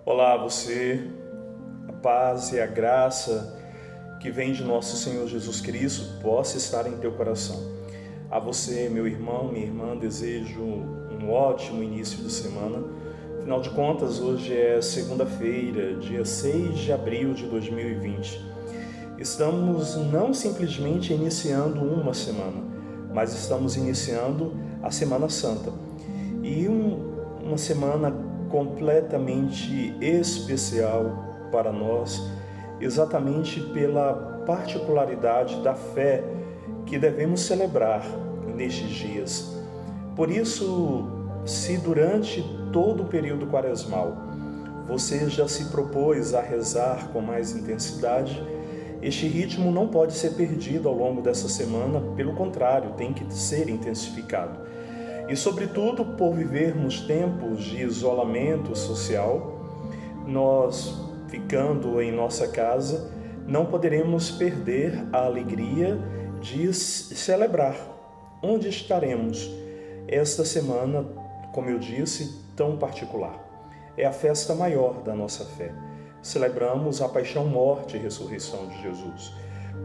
Olá, você, a paz e a graça que vem de nosso Senhor Jesus Cristo possa estar em teu coração. A você, meu irmão, minha irmã, desejo um ótimo início de semana. Afinal de contas, hoje é segunda-feira, dia 6 de abril de 2020. Estamos não simplesmente iniciando uma semana, mas estamos iniciando a Semana Santa. E uma semana completamente especial para nós, exatamente pela particularidade da fé que devemos celebrar nestes dias. Por isso, se durante todo o período quaresmal você já se propôs a rezar com mais intensidade, este ritmo não pode ser perdido ao longo dessa semana, pelo contrário, tem que ser intensificado. E, sobretudo, por vivermos tempos de isolamento social, nós, ficando em nossa casa, não poderemos perder a alegria de celebrar. Onde estaremos esta semana, como eu disse, tão particular? É a festa maior da nossa fé. Celebramos a paixão, morte e ressurreição de Jesus.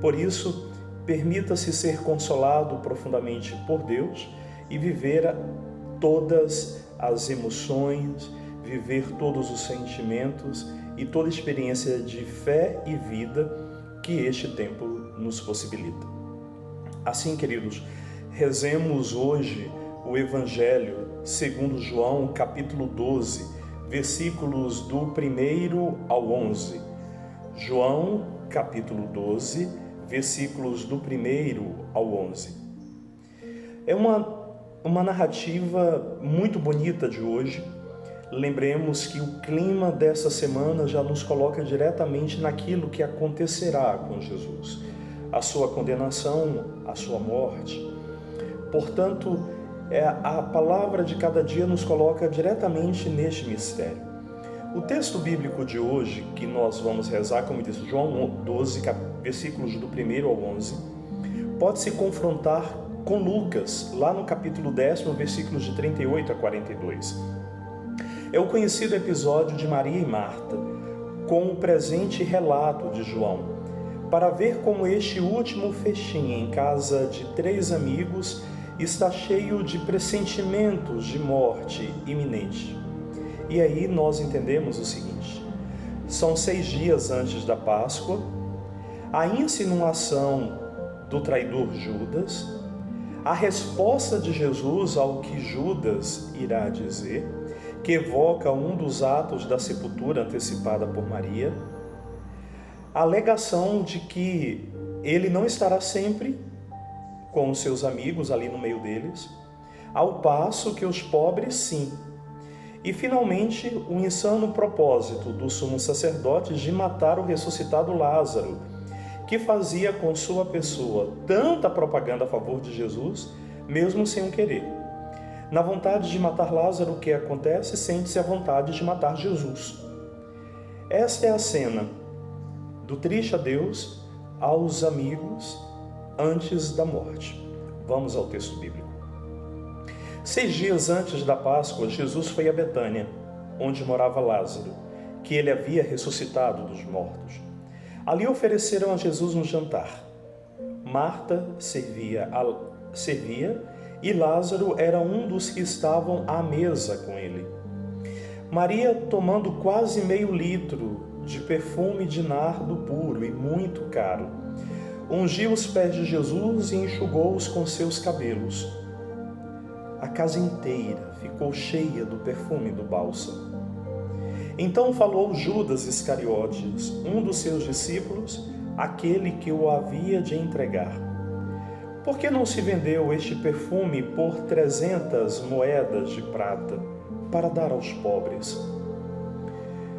Por isso, permita-se ser consolado profundamente por Deus e viver todas as emoções, viver todos os sentimentos e toda experiência de fé e vida que este tempo nos possibilita. Assim, queridos, rezemos hoje o Evangelho segundo João, capítulo 12, versículos do 1º ao 11. João, capítulo 12, versículos do 1º ao 11. É uma narrativa muito bonita de hoje. Lembremos que o clima dessa semana já nos coloca diretamente naquilo que acontecerá com Jesus, a sua condenação, a sua morte. Portanto, a palavra de cada dia nos coloca diretamente neste mistério. O texto bíblico de hoje, que nós vamos rezar, como diz João 12, versículos do 1º ao 11, pode se confrontar com Lucas, lá no capítulo 10, versículos de 38 a 42. É o conhecido episódio de Maria e Marta, com o presente relato de João, para ver como este último festim em casa de 3 amigos está cheio de pressentimentos de morte iminente. E aí nós entendemos o seguinte: são 6 dias antes da Páscoa, a insinuação do traidor Judas, a resposta de Jesus ao que Judas irá dizer, que evoca um dos atos da sepultura antecipada por Maria, a alegação de que ele não estará sempre com os seus amigos ali no meio deles, ao passo que os pobres sim. E, finalmente, o insano propósito dos sumos sacerdotes de matar o ressuscitado Lázaro, que fazia com sua pessoa tanta propaganda a favor de Jesus, mesmo sem o querer. Na vontade de matar Lázaro, o que acontece? Sente-se a vontade de matar Jesus. Esta é a cena do triste adeus aos amigos antes da morte. Vamos ao texto bíblico. 6 dias antes da Páscoa, Jesus foi a Betânia, onde morava Lázaro, que ele havia ressuscitado dos mortos. Ali ofereceram a Jesus um jantar. Marta servia e Lázaro era um dos que estavam à mesa com ele. Maria, tomando quase meio litro de perfume de nardo puro e muito caro, ungiu os pés de Jesus e enxugou-os com seus cabelos. A casa inteira ficou cheia do perfume do bálsamo. Então falou Judas Iscariotes, um dos seus discípulos, aquele que o havia de entregar. Por que não se vendeu este perfume por 300 moedas de prata para dar aos pobres?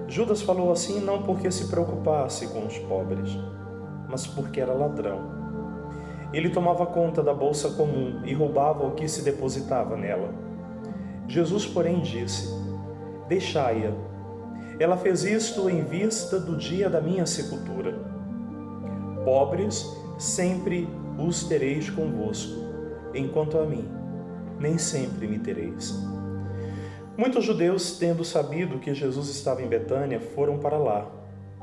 Judas falou assim não porque se preocupasse com os pobres, mas porque era ladrão. Ele tomava conta da bolsa comum e roubava o que se depositava nela. Jesus, porém, disse: deixai-a. Ela fez isto em vista do dia da minha sepultura. Pobres sempre os tereis convosco, enquanto a mim, nem sempre me tereis. Muitos judeus, tendo sabido que Jesus estava em Betânia, foram para lá,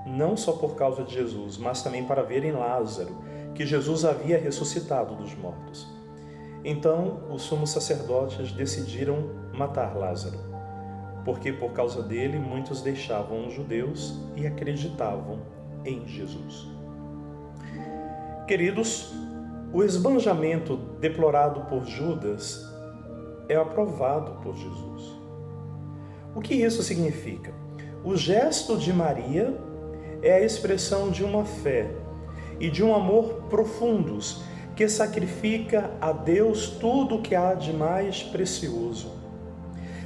não só por causa de Jesus, mas também para verem Lázaro, que Jesus havia ressuscitado dos mortos. Então, os sumos sacerdotes decidiram matar Lázaro, porque por causa dele muitos deixavam os judeus e acreditavam em Jesus. Queridos, o esbanjamento deplorado por Judas é aprovado por Jesus. O que isso significa? O gesto de Maria é a expressão de uma fé e de um amor profundos que sacrifica a Deus tudo o que há de mais precioso.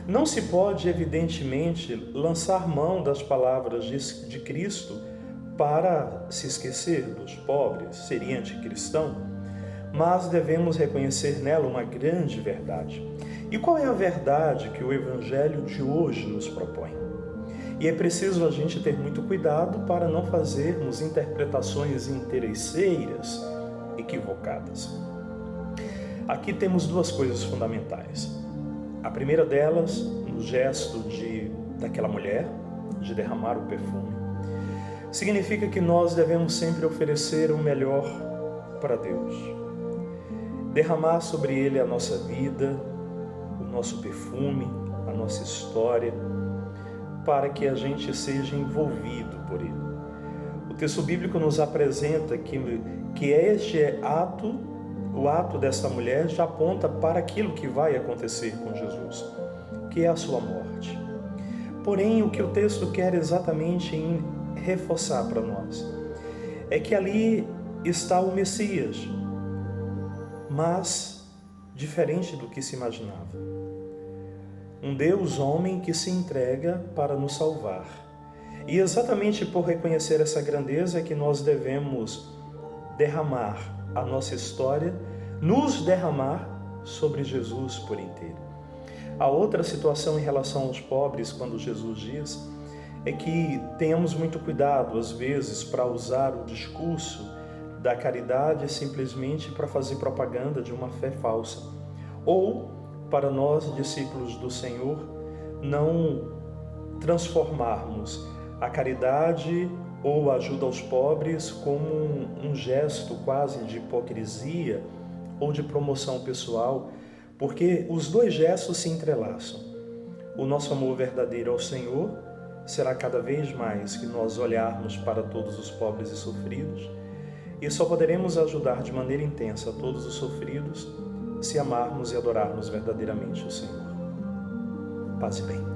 Não se pode, evidentemente, lançar mão das palavras de Cristo para se esquecer dos pobres, seria anticristão, mas devemos reconhecer nela uma grande verdade. E qual é a verdade que o Evangelho de hoje nos propõe? E é preciso a gente ter muito cuidado para não fazermos interpretações interesseiras, equivocadas. Aqui temos duas coisas fundamentais. A primeira delas, no gesto daquela mulher, de derramar o perfume, significa que nós devemos sempre oferecer o melhor para Deus. Derramar sobre Ele a nossa vida, o nosso perfume, a nossa história, para que a gente seja envolvido por Ele. O texto bíblico nos apresenta que este ato, o ato dessa mulher, já aponta para aquilo que vai acontecer com Jesus, que é a sua morte. Porém, o que o texto quer exatamente reforçar para nós é que ali está o Messias, mas diferente do que se imaginava. Um Deus homem que se entrega para nos salvar. E exatamente por reconhecer essa grandeza é que nós devemos derramar a nossa história, nos derramar sobre Jesus por inteiro. A outra situação em relação aos pobres, quando Jesus diz, é que tenhamos muito cuidado, às vezes, para usar o discurso da caridade simplesmente para fazer propaganda de uma fé falsa. Ou, para nós, discípulos do Senhor, não transformarmos a caridade ou a ajuda aos pobres como um gesto quase de hipocrisia ou de promoção pessoal, porque os dois gestos se entrelaçam. O nosso amor verdadeiro ao Senhor será cada vez mais que nós olharmos para todos os pobres e sofridos, e só poderemos ajudar de maneira intensa a todos os sofridos se amarmos e adorarmos verdadeiramente o Senhor. Paz e bem.